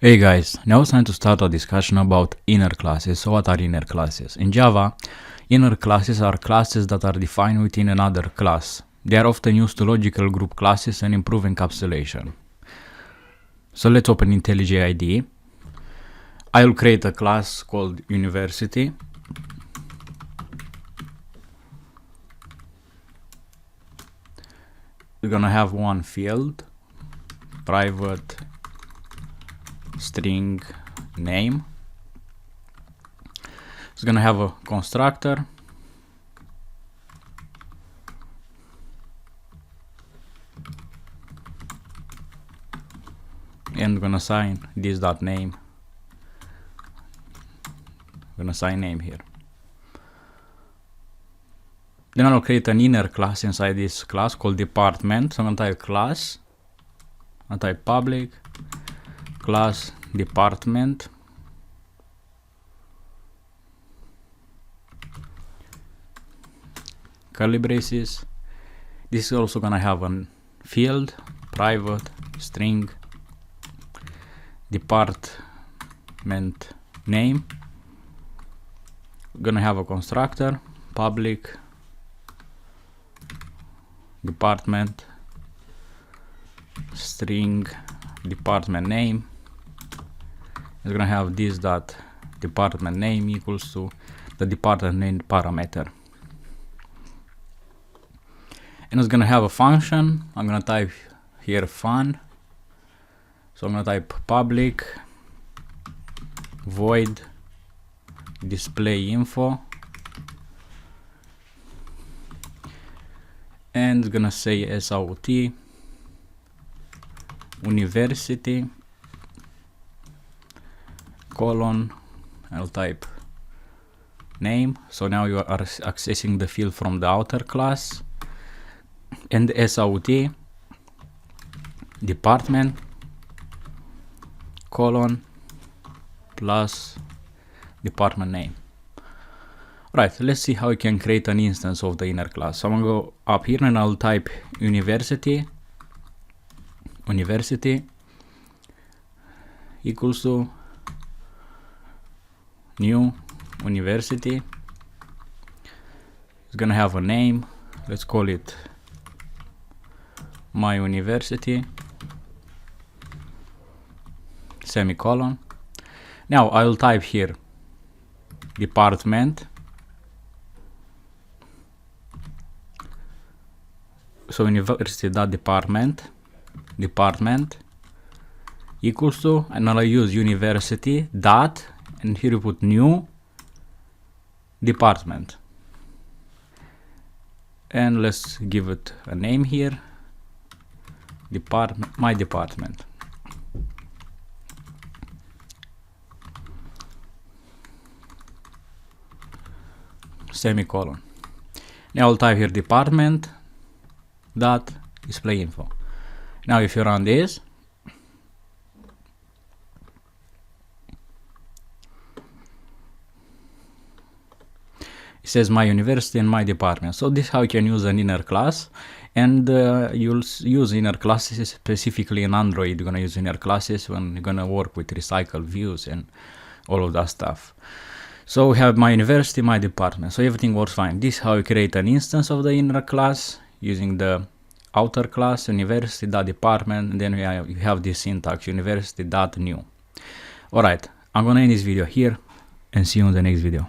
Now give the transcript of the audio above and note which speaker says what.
Speaker 1: Hey guys, now it's time to start a discussion about inner classes. So what are inner classes? In Java, inner classes are classes that are defined within another class. They are often used to logical group classes and improve encapsulation. So let's open IntelliJ IDE. I will create a class called University. We're gonna have one field, private string name. It's gonna have a constructor, and we're gonna assign this dot name. We're gonna assign name here. Then I'll create an inner class inside this class called department. So I'm gonna type class, I'll type public class department, curly braces. This is also gonna have a field, private string department name. We're gonna have a constructor, public department string department name. It's gonna have this dot department name equals to the department name parameter, and it's gonna have a function. I'm gonna type here fun. So I'm gonna type public void display info, and it's gonna say SOUT university colon. I'll type name. So now you are accessing the field from the outer class, and SOUT department colon plus department name. Right, let's see how we can create an instance of the inner class. So I'm gonna go up here and I'll type university equals to new university. It's gonna have a name. Let's call it my university semicolon. Now I will type here department. So university.department equals to, and I'll use university dot, and here you put new department, and let's give it a name here, department, my department. Semicolon. Now I'll type here department dot display info. Now if you run this, it says my university and my department. So this is how you can use an inner class, and you'll use inner classes specifically in Android. You're gonna use inner classes when you're gonna work with recycle views and all of that stuff. So we have my university, my department, so everything works fine. This is how you create an instance of the inner class using the outer class university.department, and then you have this syntax university.new. Alright, I'm gonna end this video here and see you in the next video.